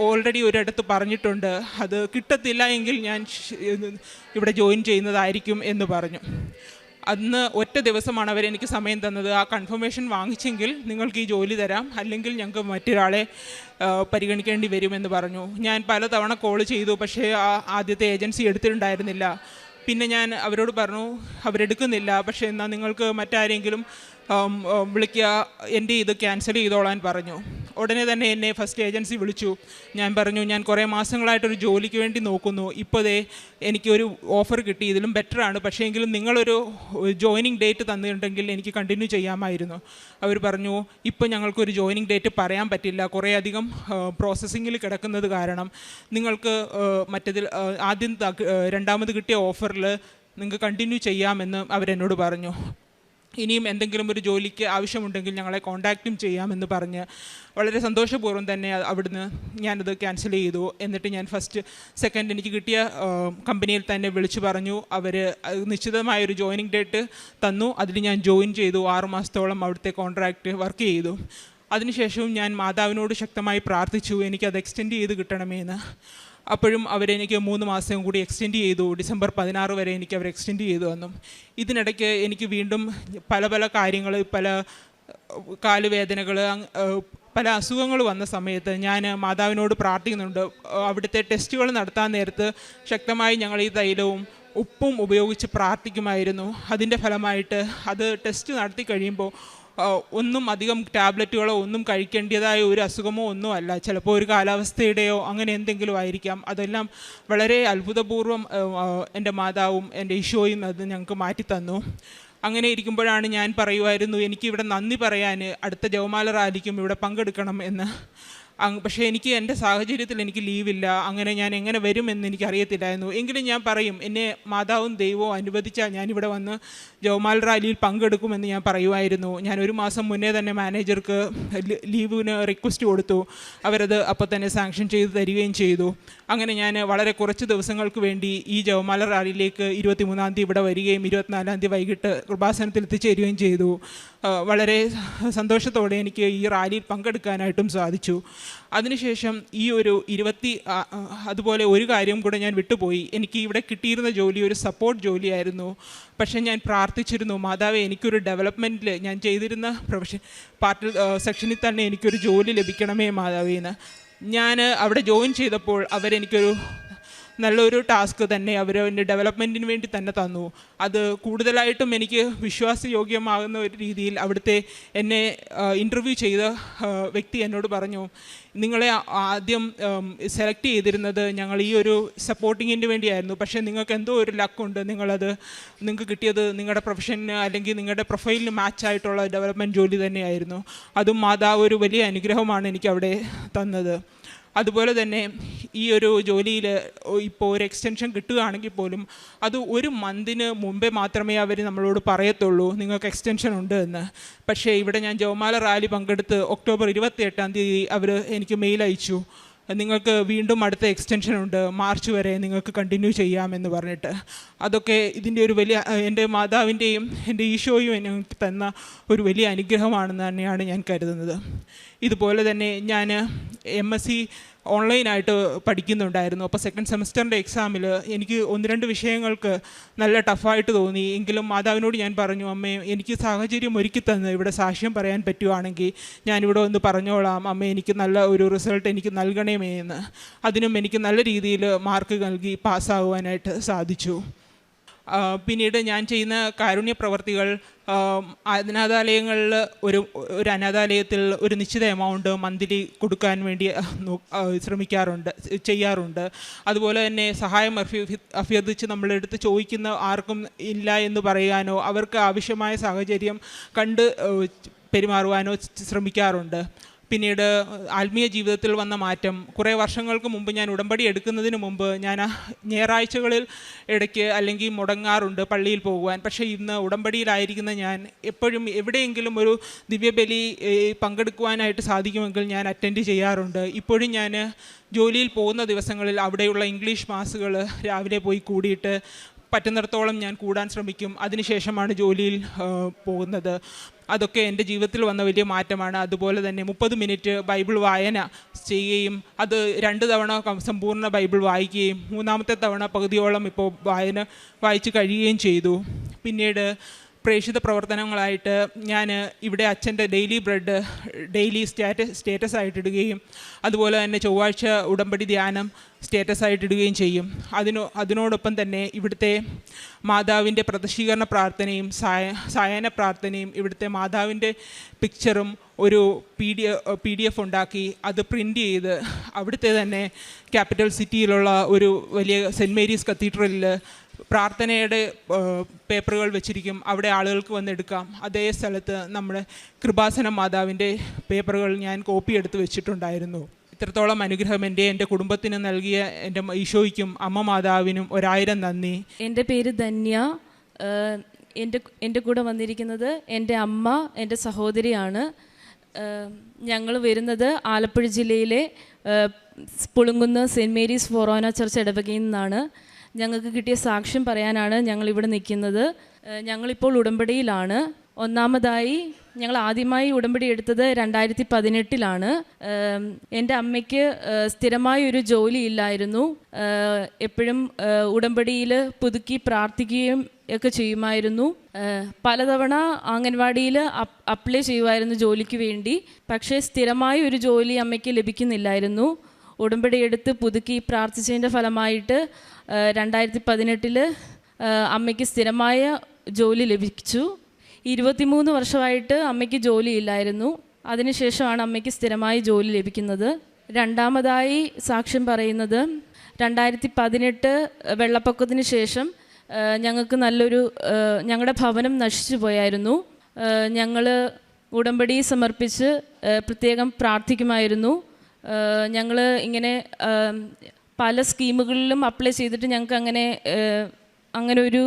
ഓൾറെഡി ഒരിടത്ത് പറഞ്ഞിട്ടുണ്ട്, അത് കിട്ടത്തില്ല എങ്കിൽ ഞാൻ ഇവിടെ ജോയിൻ ചെയ്യുന്നതായിരിക്കും എന്ന് പറഞ്ഞു. അന്ന് ഒറ്റ ദിവസമാണ് അവരെനിക്ക് സമയം തന്നത്. ആ കൺഫർമേഷൻ വാങ്ങിച്ചെങ്കിൽ നിങ്ങൾക്ക് ഈ ജോലി തരാം, അല്ലെങ്കിൽ ഞങ്ങൾക്ക് മറ്റൊരാളെ പരിഗണിക്കേണ്ടി വരുമെന്ന് പറഞ്ഞു. ഞാൻ പലതവണ കോൾ ചെയ്തു, പക്ഷേ ആദ്യത്തെ ഏജൻസി എടുത്തിട്ടുണ്ടായിരുന്നില്ല. പിന്നെ ഞാൻ അവരോട് പറഞ്ഞു, അവരെടുക്കുന്നില്ല, പക്ഷേ എന്നാൽ നിങ്ങൾക്ക് മറ്റാരെങ്കിലും വിളിക്കുക, എൻ്റെ ഇത് ക്യാൻസൽ ചെയ്തോളാൻ പറഞ്ഞു. ഉടനെ തന്നെ എന്നെ ഫസ്റ്റ് ഏജൻസി വിളിച്ചു. ഞാൻ പറഞ്ഞു, ഞാൻ കുറേ മാസങ്ങളായിട്ടൊരു ജോലിക്ക് വേണ്ടി നോക്കുന്നു, ഇപ്പോൾ എനിക്കൊരു ഓഫർ കിട്ടി, ഇതിലും ബെറ്ററാണ്, പക്ഷേ എങ്കിലും നിങ്ങളൊരു ജോയിനിങ് ഡേറ്റ് തന്നിട്ടുണ്ടെങ്കിൽ എനിക്ക് കണ്ടിന്യൂ ചെയ്യാമായിരുന്നു. അവർ പറഞ്ഞു, ഇപ്പോൾ ഞങ്ങൾക്കൊരു ജോയിനിങ് ഡേറ്റ് പറയാൻ പറ്റില്ല, കുറേയധികം പ്രോസസ്സിങ്ങിൽ കിടക്കുന്നത് കാരണം നിങ്ങൾക്ക് മറ്റേതിൽ ആദ്യം രണ്ടാമത് കിട്ടിയ ഓഫറിൽ നിങ്ങൾക്ക് കണ്ടിന്യൂ ചെയ്യാമെന്ന് അവരെന്നോട് പറഞ്ഞു. ഇനിയും എന്തെങ്കിലും ഒരു ജോലിക്ക് ആവശ്യമുണ്ടെങ്കിൽ ഞങ്ങളെ കോൺടാക്റ്റും ചെയ്യാമെന്ന് പറഞ്ഞ് വളരെ സന്തോഷപൂർവ്വം തന്നെ അവിടുന്ന് ഞാനത് ക്യാൻസൽ ചെയ്തു. എന്നിട്ട് ഞാൻ സെക്കൻഡ് എനിക്ക് കിട്ടിയ കമ്പനിയിൽ തന്നെ വിളിച്ചു പറഞ്ഞു. അവർ നിശ്ചിതമായൊരു ജോയിനിങ് ഡേറ്റ് തന്നു. അതിൽ ഞാൻ ജോയിൻ ചെയ്തു. 6 മാസത്തോളം അവിടുത്തെ കോൺട്രാക്റ്റ് വർക്ക് ചെയ്തു. അതിനുശേഷവും ഞാൻ മാതാവിനോട് ശക്തമായി പ്രാർത്ഥിച്ചു, എനിക്കത് എക്സ്റ്റെൻഡ് ചെയ്ത് കിട്ടണമെന്ന്. അപ്പോഴും അവരെനിക്ക് 3 മാസം കൂടി എക്സ്റ്റെൻഡ് ചെയ്തു. ഡിസംബർ 16 വരെ എനിക്ക് അവർ എക്സ്റ്റെൻഡ് ചെയ്തു തന്നു. ഇതിനിടയ്ക്ക് എനിക്ക് വീണ്ടും പല കാര്യങ്ങൾ, പല കാലുവേദനകൾ, പല അസുഖങ്ങൾ വന്ന സമയത്ത് ഞാൻ മാതാവിനോട് പ്രാർത്ഥിക്കുന്നുണ്ട്. അവിടുത്തെ ടെസ്റ്റുകൾ നടത്താൻ നേരത്ത് ശക്തമായി ഞങ്ങൾ ഈ തൈലവും ഉപ്പും ഉപയോഗിച്ച് പ്രാർത്ഥിക്കുമായിരുന്നു. അതിൻ്റെ ഫലമായിട്ട് അത് ടെസ്റ്റ് നടത്തി കഴിയുമ്പോൾ ഒന്നും അധികം ടാബ്ലറ്റുകളോ ഒന്നും കഴിക്കേണ്ടതായ ഒരു അസുഖമോ ഒന്നും അല്ല. ചിലപ്പോൾ ഒരു കാലാവസ്ഥയുടെയോ അങ്ങനെ എന്തെങ്കിലും ആയിരിക്കാം. അതെല്ലാം വളരെ അത്ഭുതപൂർവ്വം എൻ്റെ മാതാവും എൻ്റെ ഈശോയും അത് ഞങ്ങൾക്ക് മാറ്റിത്തന്നു. അങ്ങനെ ഇരിക്കുമ്പോഴാണ് ഞാൻ പറയുമായിരുന്നു, എനിക്കിവിടെ നന്ദി പറയാൻ അടുത്ത ജപമാല റാലിക്കും ഇവിടെ പങ്കെടുക്കണം എന്ന്. പക്ഷേ എനിക്ക് എൻ്റെ സാഹചര്യത്തിൽ എനിക്ക് ലീവില്ല. അങ്ങനെ ഞാൻ എങ്ങനെ വരുമെന്ന് എനിക്കറിയത്തില്ലായിരുന്നു. എങ്കിലും ഞാൻ പറയും, എന്നെ മാതാവും ദൈവവും അനുവദിച്ചാൽ ഞാനിവിടെ വന്ന് ജപമാല റാലിയിൽ പങ്കെടുക്കുമെന്ന് ഞാൻ പറയുമായിരുന്നു. ഞാൻ 1 മാസം മുന്നേ തന്നെ മാനേജർക്ക് ലീവിന് റിക്വസ്റ്റ് കൊടുത്തു. അവരത് അപ്പോൾ തന്നെ സാങ്ഷൻ ചെയ്ത് തരികയും ചെയ്തു. അങ്ങനെ ഞാൻ വളരെ കുറച്ച് ദിവസങ്ങൾക്ക് വേണ്ടി ഈ ജപമാല റാലിയിലേക്ക് 23-ാം തീയതി ഇവിടെ വരികയും 24-ാം തീയതി വൈകിട്ട് കൃപാസനത്തിൽ എത്തിച്ചേരുകയും ചെയ്തു. വളരെ സന്തോഷത്തോടെ എനിക്ക് ഈ റാലിയിൽ പങ്കെടുക്കാനായിട്ടും സാധിച്ചു. അതിനുശേഷം ഈ ഒരു അതുപോലെ ഒരു കാര്യം കൂടെ ഞാൻ വിട്ടുപോയി. എനിക്ക് ഇവിടെ കിട്ടിയിരുന്ന ജോലി ഒരു സപ്പോർട്ട് ജോലിയായിരുന്നു. പക്ഷേ ഞാൻ പ്രാർത്ഥിച്ചിരുന്നു, മാതാവേ, എനിക്കൊരു ഡെവലപ്മെൻറ്റിൽ ഞാൻ ചെയ്തിരുന്ന സെക്ഷനിൽ തന്നെ എനിക്കൊരു ജോലി ലഭിക്കണമേ മാതാവേന്ന്. ഞാൻ അവിടെ ജോയിൻ ചെയ്തപ്പോൾ അവരെനിക്കൊരു നല്ലൊരു ടാസ്ക് തന്നെ അവർ എൻ്റെ ഡെവലപ്മെൻറ്റിന് വേണ്ടി തന്നെ തന്നു. അത് കൂടുതലായിട്ടും എനിക്ക് വിശ്വാസയോഗ്യമാകുന്ന ഒരു രീതിയിൽ അവിടുത്തെ എന്നെ ഇൻ്റർവ്യൂ ചെയ്ത വ്യക്തി എന്നോട് പറഞ്ഞു, നിങ്ങളെ ആദ്യം സെലക്ട് ചെയ്തിരുന്നത് ഞങ്ങൾ ഈ ഒരു സപ്പോർട്ടിങ്ങിന് വേണ്ടിയായിരുന്നു, പക്ഷേ നിങ്ങൾക്ക് എന്തോ ഒരു ലക്കുണ്ട്, നിങ്ങൾക്ക് കിട്ടിയത് നിങ്ങളുടെ പ്രൊഫഷന് അല്ലെങ്കിൽ നിങ്ങളുടെ പ്രൊഫൈലിന് മാച്ചായിട്ടുള്ള ഡെവലപ്മെൻറ്റ് ജോലി തന്നെയായിരുന്നു. അതും മാതാവ് ഒരു വലിയ അനുഗ്രഹമാണ് എനിക്കവിടെ തന്നത്. അതുപോലെ തന്നെ ഈ ഒരു ജോലിയിൽ ഇപ്പോൾ ഒരു എക്സ്റ്റൻഷൻ കിട്ടുകയാണെങ്കിൽ പോലും അത് 1 മന്തിന് മുമ്പേ മാത്രമേ അവർ നമ്മളോട് പറയത്തുള്ളൂ നിങ്ങൾക്ക് എക്സ്റ്റൻഷൻ ഉണ്ട് എന്ന്. പക്ഷേ ഇവിടെ ഞാൻ ജപമാല റാലി പങ്കെടുത്ത് ഒക്ടോബർ 28-ാം തീയതി അവർ എനിക്ക് മെയിൽ അയച്ചു, നിങ്ങൾക്ക് വീണ്ടും അടുത്ത എക്സ്റ്റൻഷൻ ഉണ്ട്, മാർച്ച് വരെ നിങ്ങൾക്ക് കണ്ടിന്യൂ ചെയ്യാമെന്ന് പറഞ്ഞിട്ട്. അതൊക്കെ ഇതിൻ്റെ ഒരു വലിയ, എൻ്റെ മാതാവിൻ്റെയും എൻ്റെ ഈശോയും എനിക്ക് തന്ന ഒരു വലിയ അനുഗ്രഹമാണെന്ന് തന്നെയാണ് ഞാൻ കരുതുന്നത്. ഇതുപോലെ തന്നെ ഞാൻ MSc ഓൺലൈനായിട്ട് പഠിക്കുന്നുണ്ടായിരുന്നു. അപ്പോൾ സെക്കൻഡ് സെമസ്റ്ററിൻ്റെ എക്സാമിൽ എനിക്ക് 1-2 വിഷയങ്ങൾക്ക് നല്ല ടഫായിട്ട് തോന്നി. എങ്കിലും മാതാവിനോട് ഞാൻ പറഞ്ഞു, അമ്മേ എനിക്ക് സാഹചര്യം ഒരുക്കി തന്ന് ഇവിടെ സാക്ഷ്യം പറയാൻ പറ്റുവാണെങ്കിൽ ഞാനിവിടെ ഒന്ന് പറഞ്ഞോളാം, അമ്മ എനിക്ക് നല്ല ഒരു റിസൾട്ട് എനിക്ക് നൽകണമേ എന്ന്. അതിനും എനിക്ക് നല്ല രീതിയിൽ മാർക്ക് നൽകി പാസ്സാകുവാനായിട്ട് സാധിച്ചു. പിന്നീട് ഞാൻ ചെയ്യുന്ന കാരുണ്യ പ്രവർത്തികൾ, അനാഥാലയങ്ങളിൽ ഒരു അനാഥാലയത്തിൽ ഒരു നിശ്ചിത എമൗണ്ട് മന്ത്ലി കൊടുക്കാൻ വേണ്ടി ചെയ്യാറുണ്ട്. അതുപോലെ തന്നെ സഹായം അഭ്യർത്ഥിച്ച് നമ്മളെടുത്ത് ചോദിക്കുന്ന ആർക്കും ഇല്ല എന്ന് പറയാനോ അവർക്ക് ആവശ്യമായ സാഹചര്യം കണ്ട് പെരുമാറുവാനോ ശ്രമിക്കാറുണ്ട്. പിന്നീട് ആത്മീയ ജീവിതത്തിൽ വന്ന മാറ്റം, കുറേ വർഷങ്ങൾക്ക് മുമ്പ് ഞാൻ ഉടമ്പടി എടുക്കുന്നതിന് മുമ്പ് ഞാൻ ഞായറാഴ്ചകളിൽ ഇടയ്ക്ക് അല്ലെങ്കിൽ മുടങ്ങാറുണ്ട് പള്ളിയിൽ പോകുവാൻ. പക്ഷേ ഇന്ന് ഉടമ്പടിയിലായിരിക്കുന്ന ഞാൻ എപ്പോഴും എവിടെയെങ്കിലും ഒരു ദിവ്യബലി പങ്കെടുക്കുവാനായിട്ട് സാധിക്കുമെങ്കിൽ ഞാൻ അറ്റൻഡ് ചെയ്യാറുണ്ട്. ഇപ്പോഴും ഞാൻ ജോലിയിൽ പോകുന്ന ദിവസങ്ങളിൽ അവിടെയുള്ള ഇംഗ്ലീഷ് മാസുകൾ രാവിലെ പോയി കൂടിയിട്ട് പറ്റുന്നിടത്തോളം ഞാൻ കൂടാൻ ശ്രമിക്കും. അതിനുശേഷമാണ് ജോലിയിൽ പോകുന്നത്. അതൊക്കെ എൻ്റെ ജീവിതത്തിൽ വന്ന വലിയ മാറ്റമാണ്. അതുപോലെ തന്നെ 30 മിനിറ്റ് ബൈബിൾ വായന ചെയ്യുകയും അത് 2 തവണ സമ്പൂർണ്ണ ബൈബിൾ വായിക്കുകയും 3-ാമത്തെ തവണ പകുതിയോളം ഇപ്പോൾ വായിച്ച് കഴിയുകയും ചെയ്തു. പിന്നീട് പ്രേക്ഷിത പ്രവർത്തനങ്ങളായിട്ട് ഞാൻ ഇവിടെ അച്ഛൻ്റെ ഡെയിലി ബ്രെഡ് ഡെയിലി സ്റ്റേറ്റസ് ആയിട്ടിടുകയും അതുപോലെ തന്നെ ചൊവ്വാഴ്ച ഉടമ്പടി ധ്യാനം സ്റ്റേറ്റസ് ആയിട്ടിടുകയും ചെയ്യും. അതിനോടൊപ്പം തന്നെ ഇവിടുത്തെ മാതാവിൻ്റെ പ്രത്യക്ഷീകരണ പ്രാർത്ഥനയും സായാഹ്ന പ്രാർത്ഥനയും ഇവിടുത്തെ മാതാവിൻ്റെ പിക്ചറും ഒരു PDF ഉണ്ടാക്കി അത് പ്രിൻ്റ് ചെയ്ത് അവിടുത്തെ തന്നെ ക്യാപിറ്റൽ സിറ്റിയിലുള്ള ഒരു വലിയ സെൻറ്റ് മേരീസ് കത്തീഡ്രലിൽ പ്രാർത്ഥനയുടെ പേപ്പറുകൾ വെച്ചിരിക്കും. അവിടെ ആളുകൾക്ക് വന്നെടുക്കാം. അതേ സ്ഥലത്ത് നമ്മുടെ കൃപാസനം മാതാവിൻ്റെ പേപ്പറുകൾ ഞാൻ കോപ്പി എടുത്ത് വെച്ചിട്ടുണ്ടായിരുന്നു. ഇത്രത്തോളം അനുഗ്രഹം എൻ്റെ കുടുംബത്തിന് നൽകിയ എൻ്റെ ഈശോയ്ക്കും അമ്മ മാതാവിനും 1000 നന്ദി. എൻ്റെ പേര് ധന്യ. എൻ്റെ കൂടെ വന്നിരിക്കുന്നത് എൻ്റെ അമ്മ, എൻ്റെ സഹോദരിയാണ്. ഞങ്ങൾ വരുന്നത് ആലപ്പുഴ ജില്ലയിലെ പുളുങ്കുന്ന് സെൻറ്റ് മേരീസ് ഫൊറോന ചർച്ച് ഇടവകയിൽ നിന്നാണ്. ഞങ്ങൾക്ക് കിട്ടിയ സാക്ഷ്യം പറയാനാണ് ഞങ്ങളിവിടെ നിൽക്കുന്നത്. ഞങ്ങളിപ്പോൾ ഉടമ്പടിയിലാണ്. ഒന്നാമതായി ഞങ്ങൾ ആദ്യമായി ഉടമ്പടി എടുത്തത് 2018 എൻ്റെ അമ്മയ്ക്ക് സ്ഥിരമായൊരു ജോലി ഇല്ലായിരുന്നു. എപ്പോഴും ഉടമ്പടിയിൽ പുതുക്കി പ്രാർത്ഥിക്കുകയും ഒക്കെ ചെയ്യുമായിരുന്നു. പലതവണ അംഗൻവാടിയിൽ അപ്ലൈ ചെയ്യുമായിരുന്നു ജോലിക്ക് വേണ്ടി. പക്ഷേ സ്ഥിരമായ ഒരു ജോലി അമ്മയ്ക്ക് ലഭിക്കുന്നില്ലായിരുന്നു. ഉടമ്പടി എടുത്ത് പുതുക്കി പ്രാർത്ഥിച്ചതിൻ്റെ ഫലമായിട്ട് 2018 അമ്മയ്ക്ക് സ്ഥിരമായ ജോലി ലഭിച്ചു. 23 വർഷമായിട്ട് അമ്മയ്ക്ക് ജോലിയില്ലായിരുന്നു. അതിനുശേഷമാണ് അമ്മയ്ക്ക് സ്ഥിരമായ ജോലി ലഭിക്കുന്നത്. രണ്ടാമതായി സാക്ഷ്യം പറയുന്നത് 2018 വെള്ളപ്പൊക്കത്തിന് ശേഷം ഞങ്ങൾക്ക് ഞങ്ങളുടെ ഭവനം നശിച്ചു പോയായിരുന്നു. ഞങ്ങൾ ഉടമ്പടി സമർപ്പിച്ച് പ്രത്യേകം പ്രാർത്ഥിക്കുമായിരുന്നു. ഞങ്ങൾ ഇങ്ങനെ പല സ്കീമുകളിലും അപ്ലൈ ചെയ്തിട്ട് ഞങ്ങൾക്ക് അങ്ങനെ ഒരു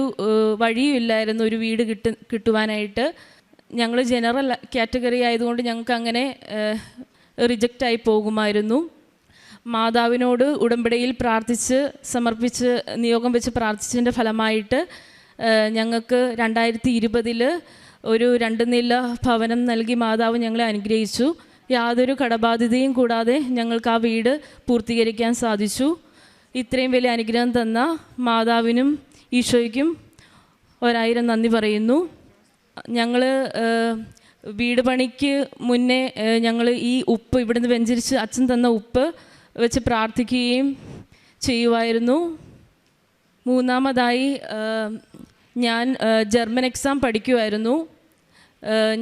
വഴിയും ഇല്ലായിരുന്നു ഒരു വീട് കിട്ടുവാനായിട്ട്. ഞങ്ങൾ ജനറൽ കാറ്റഗറി ആയതുകൊണ്ട് ഞങ്ങൾക്ക് അങ്ങനെ റിജക്റ്റായി പോകുമായിരുന്നു. മാതാവിനോട് ഉടമ്പടിയിൽ സമർപ്പിച്ച് നിയോഗം വെച്ച് പ്രാർത്ഥിച്ചതിൻ്റെ ഫലമായിട്ട് ഞങ്ങൾക്ക് 2020 ഒരു 2 നില ഭവനം നൽകി മാതാവ് ഞങ്ങളെ അനുഗ്രഹിച്ചു. യാതൊരു കടബാധ്യതയും കൂടാതെ ഞങ്ങൾക്ക് ആ വീട് പൂർത്തീകരിക്കാൻ സാധിച്ചു. ഇത്രയും വലിയ അനുഗ്രഹം തന്ന മാതാവിനും ഈശോയ്ക്കും 1000 നന്ദി പറയുന്നു. ഞങ്ങൾ വീട് പണിക്ക് മുന്നേ ഞങ്ങൾ ഈ ഉപ്പ് ഇവിടുന്ന് വെഞ്ചരിച്ച് അച്ഛൻ തന്ന ഉപ്പ് വെച്ച് പ്രാർത്ഥിക്കുകയും ചെയ്യുമായിരുന്നു. മൂന്നാമതായി ഞാൻ ജർമ്മൻ എക്സാം പഠിക്കുമായിരുന്നു.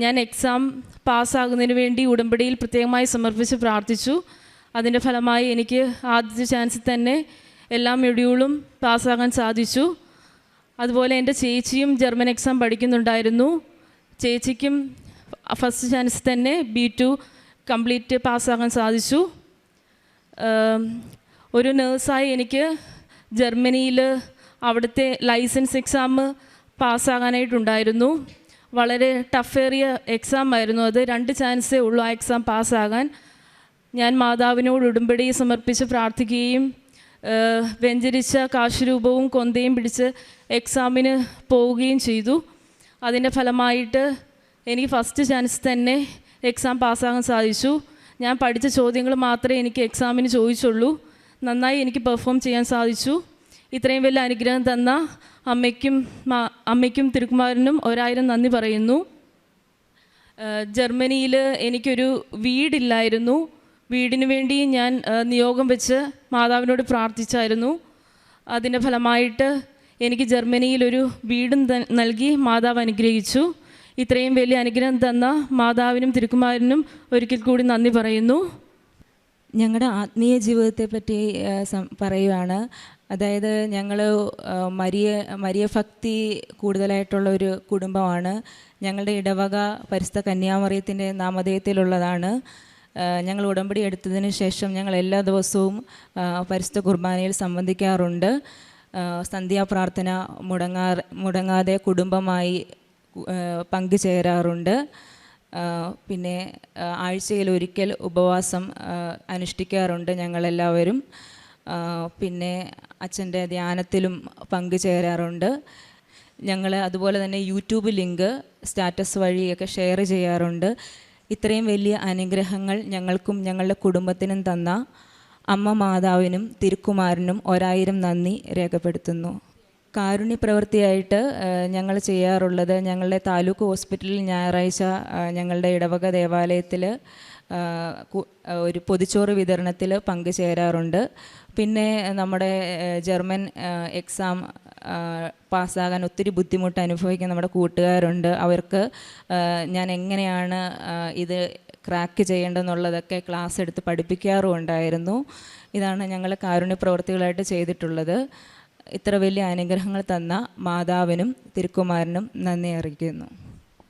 ഞാൻ എക്സാം പാസ്സാകുന്നതിന് വേണ്ടി ഉടമ്പടിയിൽ പ്രത്യേകമായി സമർപ്പിച്ച് പ്രാർത്ഥിച്ചു. അതിൻ്റെ ഫലമായി എനിക്ക് ആദ്യത്തെ ചാൻസിൽ തന്നെ എല്ലാ മൊഡ്യൂളും പാസ്സാകാൻ സാധിച്ചു. അതുപോലെ എൻ്റെ ചേച്ചിയും ജർമ്മൻ എക്സാം പഠിക്കുന്നുണ്ടായിരുന്നു. ചേച്ചിക്കും ഫസ്റ്റ് ചാൻസിൽ തന്നെ B2 കംപ്ലീറ്റ് പാസ്സാകാൻ സാധിച്ചു. ഒരു നേഴ്സായി എനിക്ക് ജർമ്മനിയിൽ അവിടുത്തെ ലൈസൻസ് എക്സാം പാസ്സാകാനായിട്ടുണ്ടായിരുന്നു. വളരെ ടഫേറിയ എക്സാം ആയിരുന്നു അത്. 2 ചാൻസേ ഉള്ളൂ ആ എക്സാം പാസ്സാകാൻ. ഞാൻ മാതാവിനോട് ഉടമ്പടി സമർപ്പിച്ച് പ്രാർത്ഥിക്കുകയും വ്യഞ്ചരിച്ച കാശുരൂപവും കൊന്തയും പിടിച്ച് എക്സാമിന് പോവുകയും ചെയ്തു. അതിൻ്റെ ഫലമായിട്ട് എനിക്ക് ഫസ്റ്റ് ചാൻസ് തന്നെ എക്സാം പാസ്സാകാൻ സാധിച്ചു. ഞാൻ പഠിച്ച ചോദ്യങ്ങൾ മാത്രമേ എനിക്ക് എക്സാമിന് ചോദിച്ചുള്ളൂ. നന്നായി എനിക്ക് പെർഫോം ചെയ്യാൻ സാധിച്ചു. ഇത്രയും വലിയ അനുഗ്രഹം തന്ന അമ്മയ്ക്കും തിരുക്കുമാരനും 1000 നന്ദി പറയുന്നു. ജർമ്മനിയിൽ എനിക്കൊരു വീടില്ലായിരുന്നു. വീടിന് വേണ്ടി ഞാൻ നിയോഗം വെച്ച് മാതാവിനോട് പ്രാർത്ഥിച്ചായിരുന്നു. അതിൻ്റെ ഫലമായിട്ട് എനിക്ക് ജർമ്മനിയിലൊരു വീടും നൽകി മാതാവ് അനുഗ്രഹിച്ചു. ഇത്രയും വലിയ അനുഗ്രഹം തന്ന മാതാവിനും തിരുക്കുമാരനും ഒരിക്കൽ കൂടി നന്ദി പറയുന്നു. ഞങ്ങളുടെ ആത്മീയ ജീവിതത്തെ പറ്റി പറയുകയാണ്. അതായത് ഞങ്ങൾ മരിയ ഭക്തി കൂടുതലായിട്ടുള്ള ഒരു കുടുംബമാണ്. ഞങ്ങളുടെ ഇടവക പരിശുദ്ധ കന്യാമറിയത്തിൻ്റെ നാമധേയത്തിലുള്ളതാണ്. ഞങ്ങൾ ഉടമ്പടി എടുത്തതിന് ശേഷം ഞങ്ങൾ എല്ലാ ദിവസവും പരിശുദ്ധ കുർബാനയിൽ സംബന്ധിക്കാറുണ്ട്. സന്ധ്യാപ്രാർത്ഥന മുടങ്ങാതെ കുടുംബമായി പങ്കുചേരാറുണ്ട്. പിന്നെ ആഴ്ചയിൽ ഒരിക്കൽ ഉപവാസം അനുഷ്ഠിക്കാറുണ്ട് ഞങ്ങളെല്ലാവരും. പിന്നെ അച്ഛൻ്റെ ധ്യാനത്തിലും പങ്കുചേരാറുണ്ട്. ഞങ്ങൾ അതുപോലെ തന്നെ യൂട്യൂബ് ലിങ്ക് സ്റ്റാറ്റസ് വഴിയൊക്കെ ഷെയർ ചെയ്യാറുണ്ട്. ഇത്രയും വലിയ അനുഗ്രഹങ്ങൾ ഞങ്ങൾക്കും ഞങ്ങളുടെ കുടുംബത്തിനും തന്ന അമ്മ മാതാവിനും തിരുക്കുമാരനും 1000 നന്ദി രേഖപ്പെടുത്തുന്നു. കാരുണ്യ പ്രവൃത്തിയായിട്ട് ഞങ്ങൾ ചെയ്യാറുള്ളത്, ഞങ്ങളുടെ താലൂക്ക് ഹോസ്പിറ്റലിൽ ഞായറാഴ്ച ഞങ്ങളുടെ ഇടവക ദേവാലയത്തിൽ ഒരു പൊതിച്ചോറ് വിതരണത്തിൽ പങ്കുചേരാറുണ്ട്. പിന്നെ നമ്മുടെ ജർമ്മൻ എക്സാം പാസ്സാകാൻ ഒത്തിരി ബുദ്ധിമുട്ട് അനുഭവിക്കുന്ന നമ്മുടെ കൂട്ടുകാരുണ്ട്. അവർക്ക് ഞാൻ എങ്ങനെയാണ് ഇത് ക്രാക്ക് ചെയ്യേണ്ടതെന്നുള്ളതൊക്കെ ക്ലാസ് എടുത്ത് പഠിപ്പിക്കാറുമുണ്ടായിരുന്നു. ഇതാണ് ഞങ്ങൾ കാരുണ്യ പ്രവൃത്തികളായിട്ട് ചെയ്തിട്ടുള്ളത്. ഇത്ര വലിയ അനുഗ്രഹങ്ങൾ തന്ന മാതാവിനും തിരുക്കുമാരനും നന്ദി അറിയിക്കുന്നു.